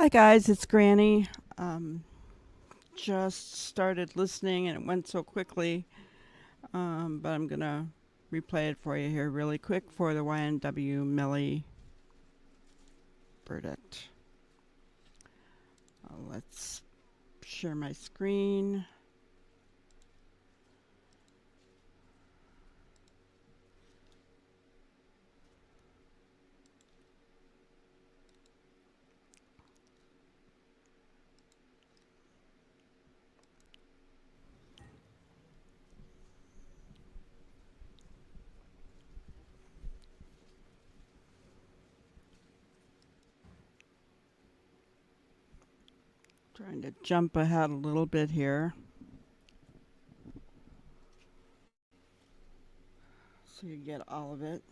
Hi guys, it's Granny. Just started listening and it went so quickly, but I'm gonna replay it for you here really quick for the YNW Millie Burdett. Let's share my screen. Trying to jump ahead a little bit here so you get all of it.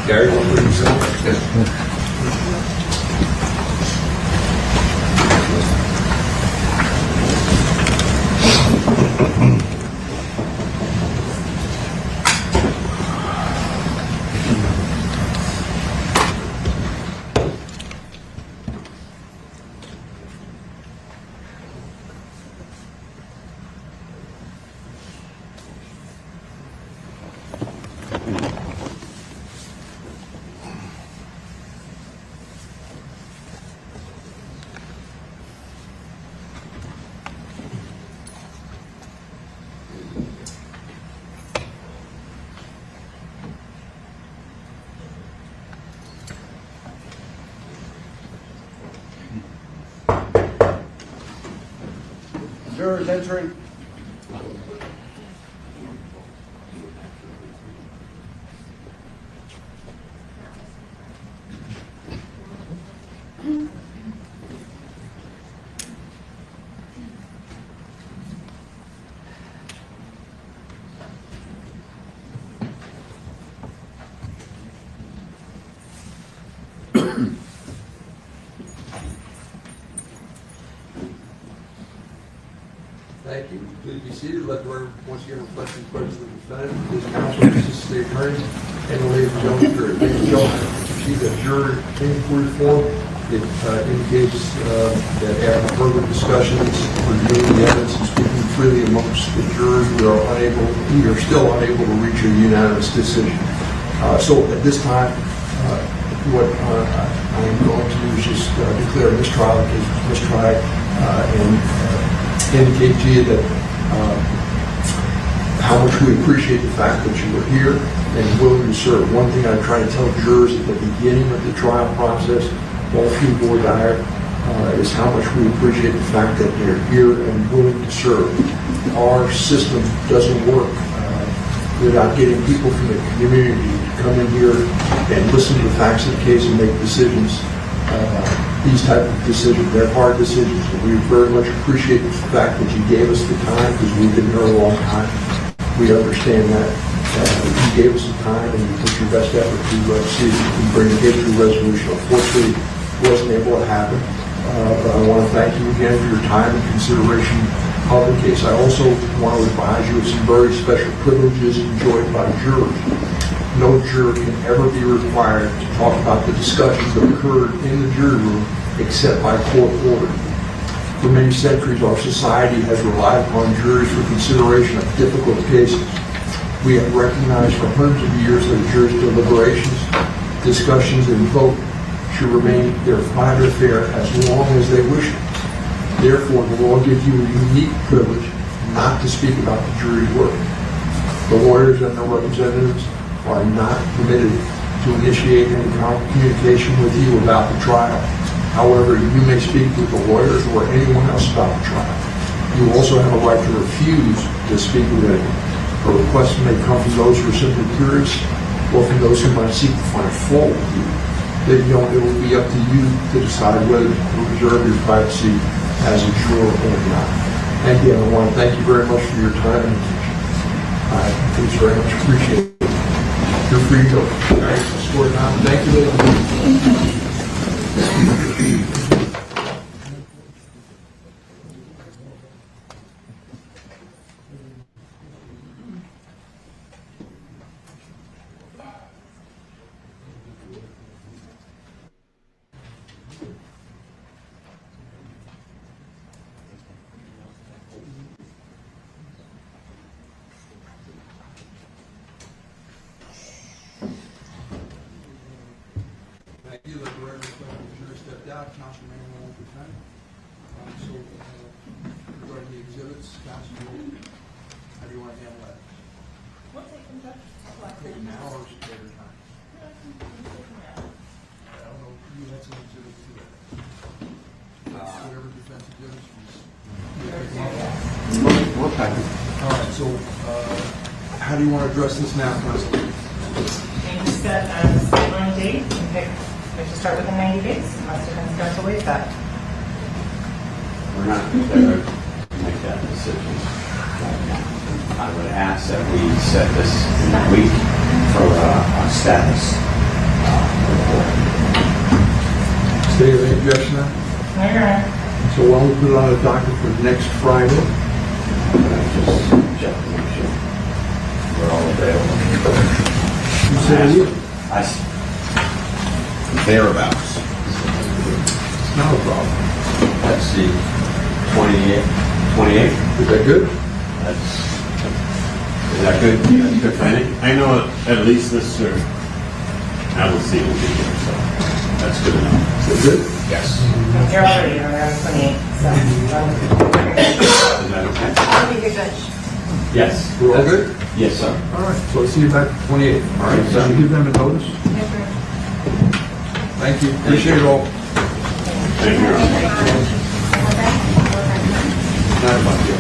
Gary, what were you saying? Jurors entering. Thank you. Please be seated. Let the record once again reflect the presence of the defendant, his counsel, assistant state attorney, and the ladies and gentlemen, jury. Ladies and gentlemen, you see the juror inquiry form. It indicates that after further discussions, reviewing the evidence, and speaking freely amongst the jurors, we are still unable to reach a unanimous decision. So at this time, what I am going to do is just declare a mistrial. The case was mistried and indicate to you that how much we appreciate the fact that you were here and willing to serve. One thing I try to tell jurors at the beginning of the trial process, all through voir dire, is how much we appreciate the fact that they're here and willing to serve. Our system doesn't work without getting people from the community to come in here and listen to the facts of the case and make decisions. These type of decisions, they're hard decisions, and we very much appreciate the fact that you gave us the time because we've been here a long time. We understand that. You gave us some time and you put your best effort to see if you can get to a resolution. Unfortunately, it wasn't able to happen. But I want to thank you again for your time and consideration of the case. I also want to advise you of some very special privileges enjoyed by jurors. No juror can ever be required to talk about the discussions that occurred in the jury room except by court order. For many centuries, our society has relied upon juries for consideration of difficult cases. We have recognized for hundreds of years that a jury's deliberations, discussions, and vote should remain their private affair as long as they wish it. Therefore, the law gives you a unique privilege not to speak about the jury's work. The lawyers and their representatives are not permitted to initiate any communication with you about the trial. However, you may speak with the lawyers or anyone else about the trial. You also have a right to refuse to speak with anyone. A request may come from those who are simply curious or from those who might seek to find fault with you. Then it will be up to you to decide whether to reserve your privacy as a juror or not. And again, I want to thank you very much for your time and attention. It's very much appreciated. You're free to go. All right, score time. Thank you, ladies. You let the record reflect the jury stepped out, counsel may won't defend. Regarding the exhibits, counsel, how do you want to handle that? We'll take them, Judge. Take an hour or later time. I don't know, you had some exhibits today. Whatever defense exhibits. We'll pack it. All right, so, how do you want to address this now, counsel? And you set a scheduling date, and pick, we should start within 90 days, unless you're going to start to waive that. We're not prepared to make that decision right now. I would ask that we set this in a week for our status report. State of any objection now? No, you're right. So why don't we put it on the docket for next Friday? Just check to make sure we're all available. You said you. Thereabouts. It's not a problem. That's the 28th. Is that good? Is that good? That's good for any? I know at least Mr. Allison will be here, so that's good enough. Is that good? Yes. You're already around 28, so. Is that okay? I'll be your judge. Yes. We're all good? Yes, sir. All right, so let's see you back the 28th. All right, so you give them a notice? Yes, sir. Thank you. Appreciate it all. Thank you, Your Honor. Not a bunch, yeah.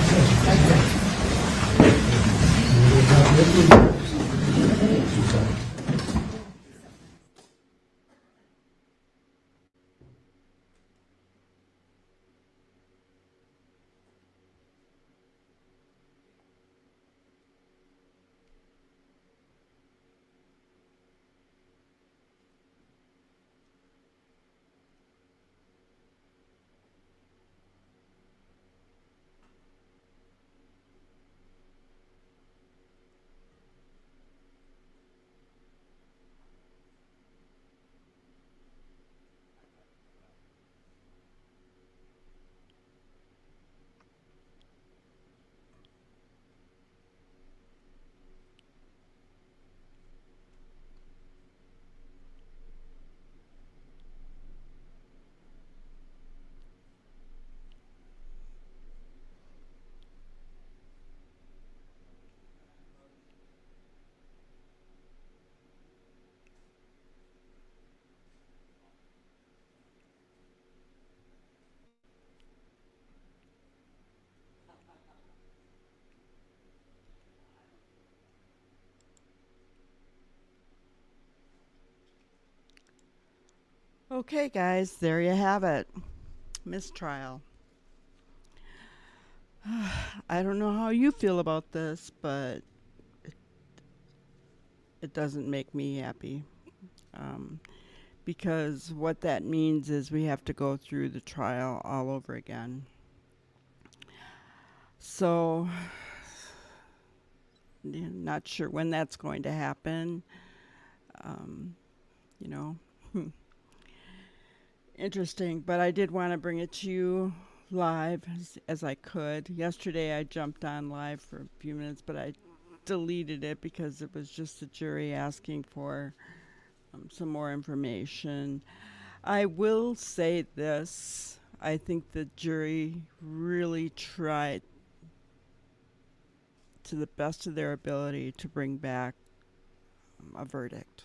Okay, guys, there you have it. Mistrial. I don't know how you feel about this, but it doesn't make me happy. Because what that means is we have to go through the trial all over again. So, not sure when that's going to happen. You know, interesting, but I did want to bring it to you live as I could. Yesterday I jumped on live for a few minutes, but I deleted it because it was just the jury asking for some more information. I will say this. I think the jury really tried to the best of their ability to bring back a verdict.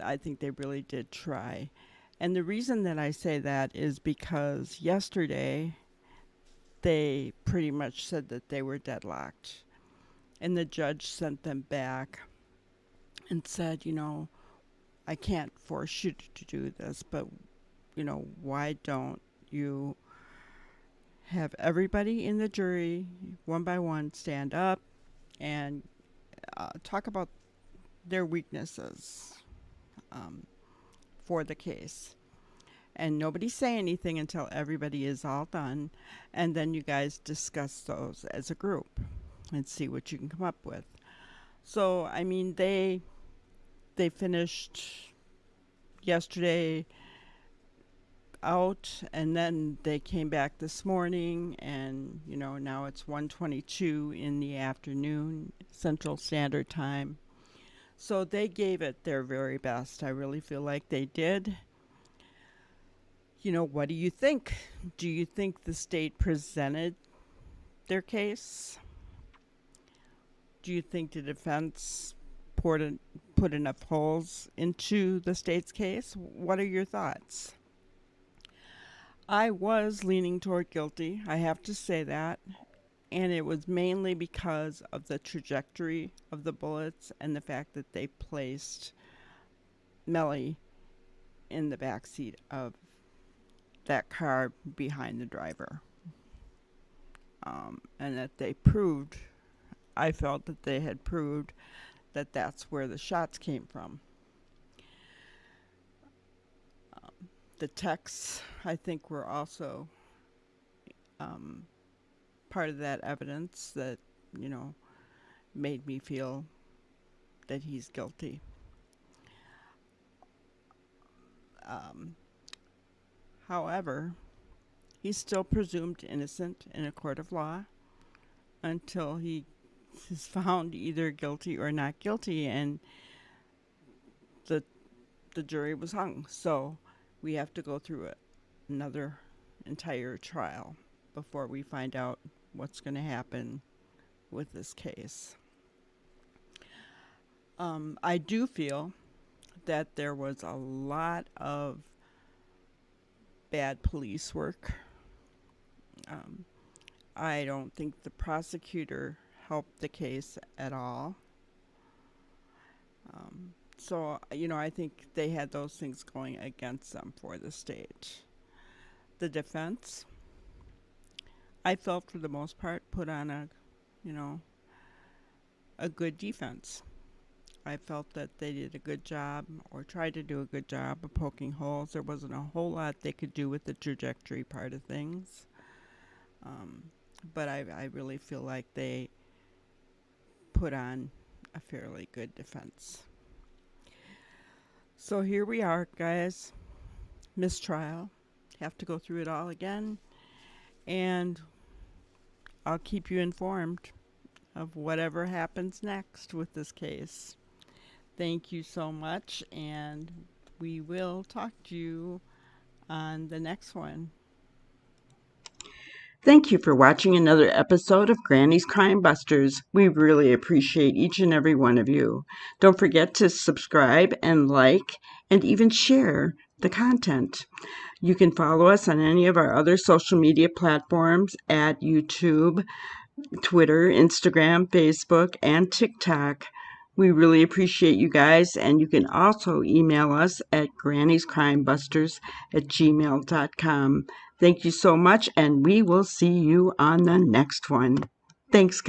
I think they really did try. And the reason that I say that is because yesterday they pretty much said that they were deadlocked. And the judge sent them back and said, you know, I can't force you to do this, but, you know, why don't you have everybody in the jury, one by one, stand up and talk about their weaknesses for the case. And nobody say anything until everybody is all done, and then you guys discuss those as a group and see what you can come up with. So, I mean, they finished yesterday out, and then they came back this morning, and, you know, now it's 1:22 in the afternoon, Central Standard Time. So they gave it their very best. I really feel like they did. You know, what do you think? Do you think the state presented their case? Do you think the defense put enough holes into the state's case? What are your thoughts? I was leaning toward guilty, I have to say that. And it was mainly because of the trajectory of the bullets and the fact that they placed Melly in the back seat of that car behind the driver. And that they proved, I felt that they had proved that that's where the shots came from. The texts, I think, were also part of that evidence that, you know, made me feel that he's guilty. However, he's still presumed innocent in a court of law until he is found either guilty or not guilty, and the jury was hung. So we have to go through another entire trial before we find out what's going to happen with this case. I do feel that there was a lot of bad police work. I don't think the prosecutor helped the case at all. So, you know, I think they had those things going against them for the state. The defense, I felt for the most part, put on a good defense. I felt that they did a good job, or tried to do a good job, of poking holes. There wasn't a whole lot they could do with the trajectory part of things. But I really feel like they put on a fairly good defense. So here we are, guys. Mistrial. Have to go through it all again. And I'll keep you informed of whatever happens next with this case. Thank you so much, and we will talk to you on the next one. Thank you for watching another episode of Granny's Crime Busters. We really appreciate each and every one of you. Don't forget to subscribe and like and even share the content. You can follow us on any of our other social media platforms at YouTube, Twitter, Instagram, Facebook, and TikTok. We really appreciate you guys, and you can also email us at granny'scrimebusters@gmail.com. Thank you so much, and we will see you on the next one. Thanks, guys.